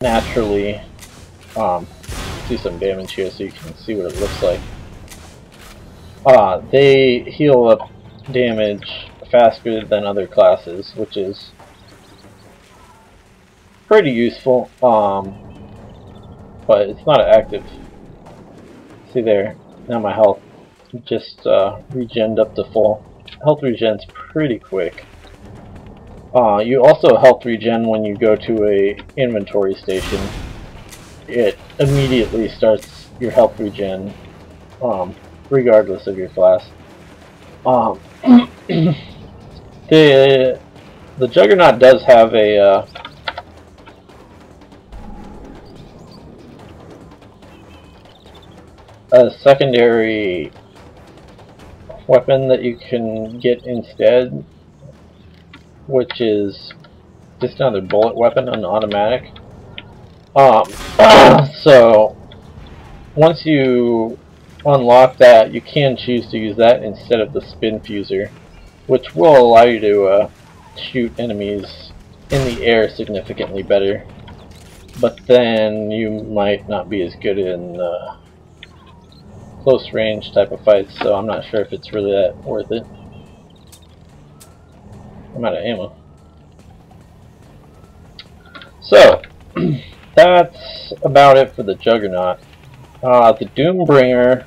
naturally do some damage here so you can see what it looks like. They heal up damage faster than other classes, which is pretty useful, but it's not active. See there, now my health just regened up to full. Health regen's pretty quick. You also health regen when you go to a inventory station. It immediately starts your health regen, regardless of your class. The Juggernaut does have a secondary weapon that you can get instead, which is just another bullet weapon, an automatic. So once you unlock that, you can choose to use that instead of the spin fuser, which will allow you to shoot enemies in the air significantly better. But then you might not be as good in close range type of fights, so I'm not sure if it's really that worth it. I'm out of ammo. So that's about it for the Juggernaut. The Doombringer,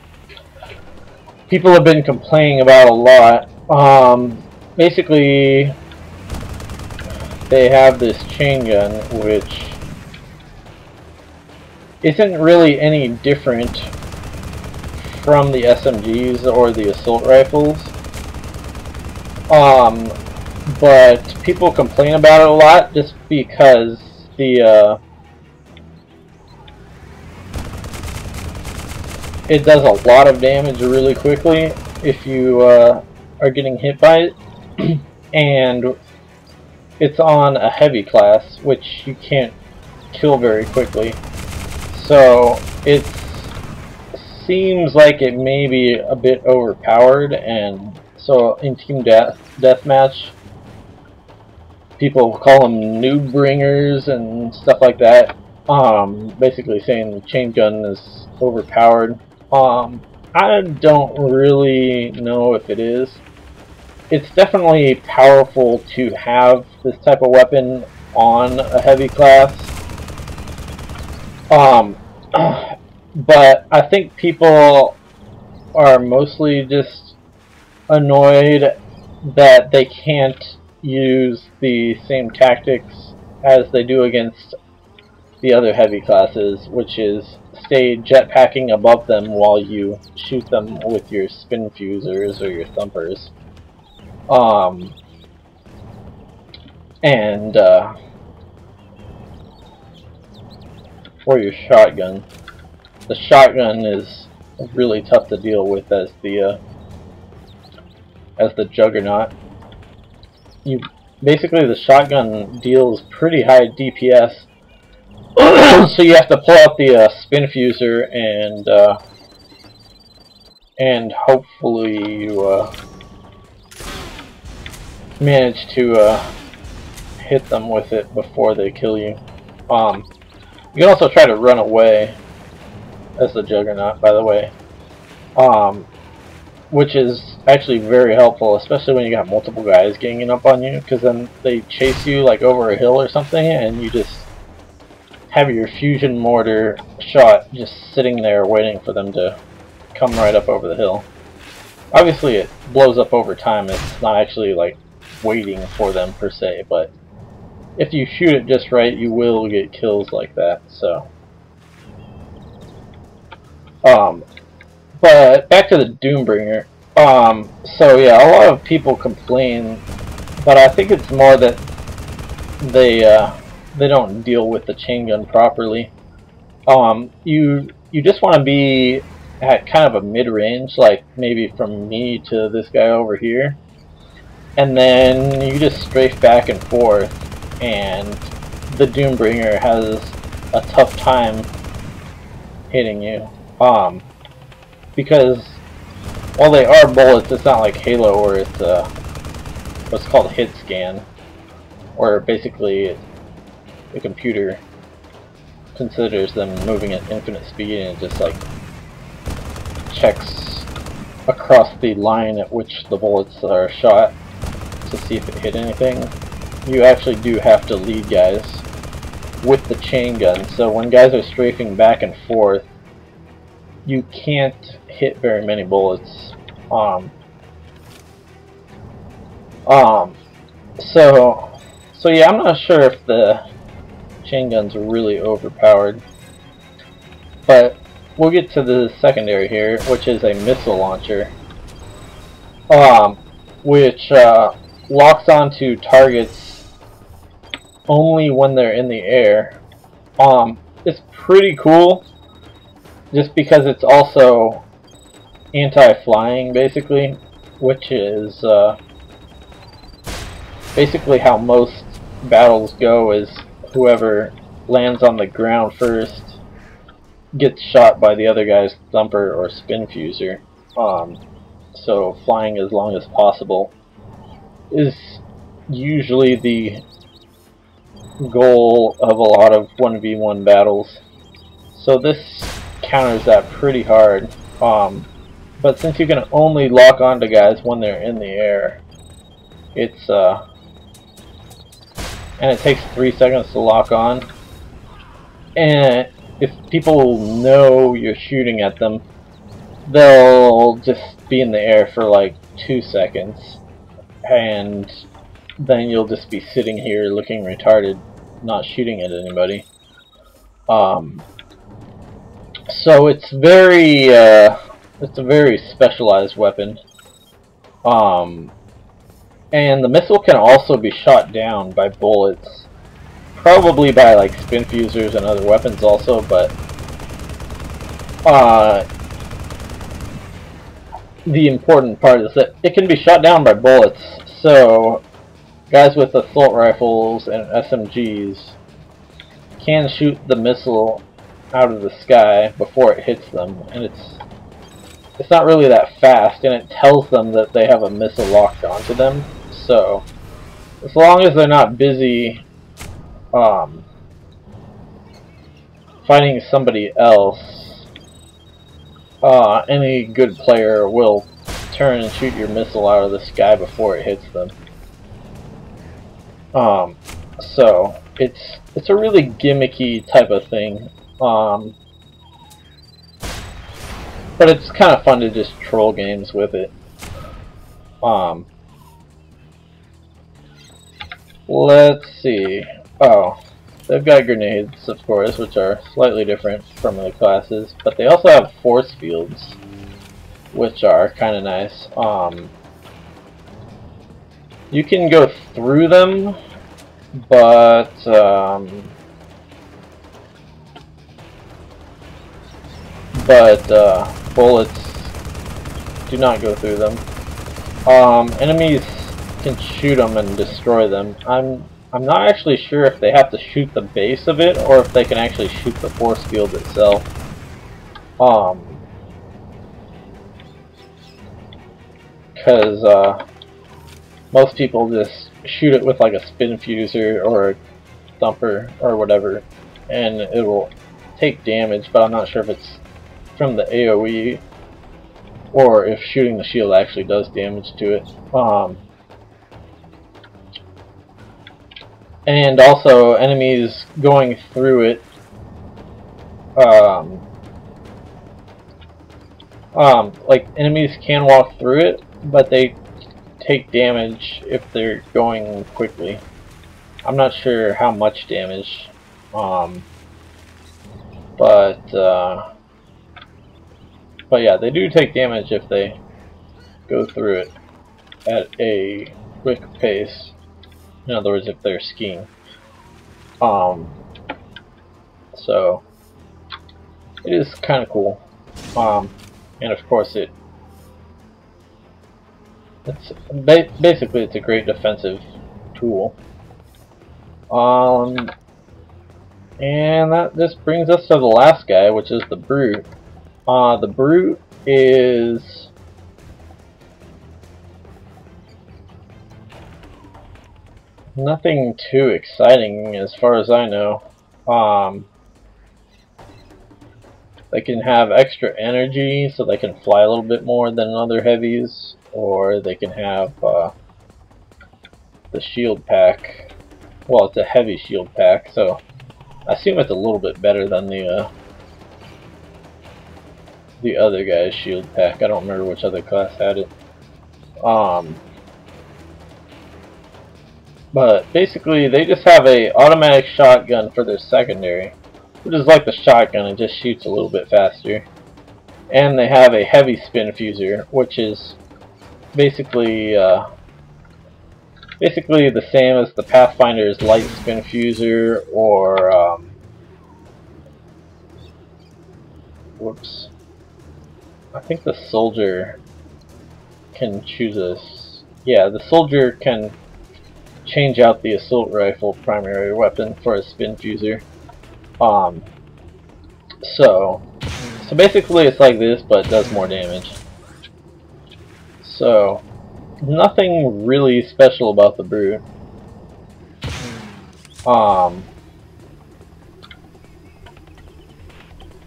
people have been complaining about a lot. Basically, they have this chain gun, which isn't really any different from the SMGs or the assault rifles. But people complain about it a lot just because it does a lot of damage really quickly if you are getting hit by it, and it's on a heavy class, which you can't kill very quickly. So it seems like it may be a bit overpowered, and so in team deathmatch, people call them noob bringers and stuff like that. Basically saying the chain gun is overpowered. I don't really know if it is. It's definitely powerful to have this type of weapon on a heavy class. But I think people are mostly just annoyed that they can't use the same tactics as they do against the other heavy classes, which is stay jetpacking above them while you shoot them with your spin fusers or your thumpers. For your shotgun, the shotgun is really tough to deal with as the Juggernaut. Basically the shotgun deals pretty high DPS, so you have to pull out the spin fuser and hopefully you manage to hit them with it before they kill you. You can also try to run away as the Juggernaut, by the way, which is actually very helpful, especially when you got multiple guys ganging up on you, because then they chase you like over a hill or something, and you just have your fusion mortar shot just sitting there waiting for them to come right up over the hill. Obviously it blows up over time, it's not actually like waiting for them per se, but if you shoot it just right, you will get kills like that. So but back to the Doombringer. So yeah, a lot of people complain, but I think it's more that they don't deal with the chain gun properly. You just want to be at kind of a mid-range, like maybe from me to this guy over here, and then you just strafe back and forth, and the Doombringer has a tough time hitting you. Because while they are bullets, it's not like Halo where it's what's called hit scan, where basically the computer considers them moving at infinite speed and just like checks across the line at which the bullets are shot to see if it hit anything. You actually do have to lead guys with the chain gun, so when guys are strafing back and forth, you can't hit very many bullets. So yeah, I'm not sure if the chain guns are really overpowered, but we'll get to the secondary here, which is a missile launcher, which locks onto targets only when they're in the air. It's pretty cool, just because it's also anti-flying, basically, which is basically how most battles go, is whoever lands on the ground first gets shot by the other guy's thumper or spin fuser. So flying as long as possible is usually the goal of a lot of 1v1 battles. So this counters that pretty hard. But since you can only lock onto guys when they're in the air, it's and it takes 3 seconds to lock on. And if people know you're shooting at them, they'll just be in the air for like 2 seconds, and then you'll just be sitting here looking retarded, not shooting at anybody. So it's a very specialized weapon. And the missile can also be shot down by bullets, probably by like spin fusers and other weapons also, but the important part is that it can be shot down by bullets. So guys with assault rifles and SMGs can shoot the missile out of the sky before it hits them, and it's not really that fast, and it tells them that they have a missile locked onto them. So as long as they're not busy fighting somebody else, any good player will turn and shoot your missile out of the sky before it hits them. So it's a really gimmicky type of thing, but it's kind of fun to just troll games with it. Let's see. Oh, they've got grenades, of course, which are slightly different from the classes, but they also have force fields, which are kind of nice. You can go through them, but bullets do not go through them. Enemies can shoot them and destroy them. I'm not actually sure if they have to shoot the base of it or if they can actually shoot the force field itself. Because most people just shoot it with like a spin fuser or a thumper or whatever, and it will take damage, but I'm not sure if it's from the AoE or if shooting the shield actually does damage to it. And also enemies going through it, like enemies can walk through it, but they take damage if they're going quickly. I'm not sure how much damage, but yeah, they do take damage if they go through it at a quick pace. In other words, if they're skiing. So it is kind of cool. And of course basically it's a great defensive tool. And this brings us to the last guy, which is the Brute. The Brute is nothing too exciting as far as I know. They can have extra energy, so they can fly a little bit more than other heavies, or they can have the shield pack. Well, it's a heavy shield pack, so I assume it's a little bit better than the other guy's shield pack. I don't remember which other class had it. But basically, they just have a automatic shotgun for their secondary, which is like the shotgun, it just shoots a little bit faster. And they have a heavy spin fuser, which is basically the same as the Pathfinder's light spin fuser, or whoops, I think the soldier can choose the soldier can change out the assault rifle primary weapon for a spin fuser. So basically it's like this, but it does more damage. So nothing really special about the Brute.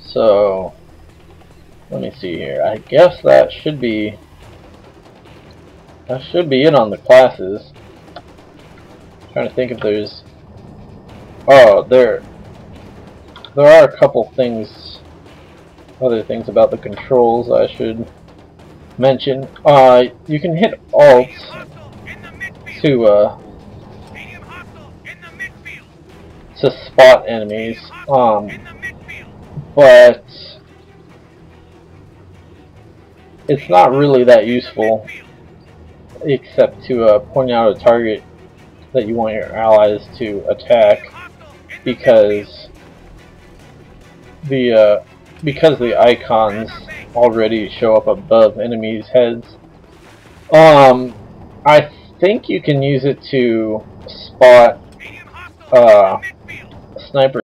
So let me see here. I guess that should be it on the classes. Trying to think if there's... Oh, there are a couple things, other things about the controls I should mention. You can hit Alt to spot enemies, but it's not really that useful, except to point out a target that you want your allies to attack, because the icons already show up above enemies' heads. I think you can use it to spot sniper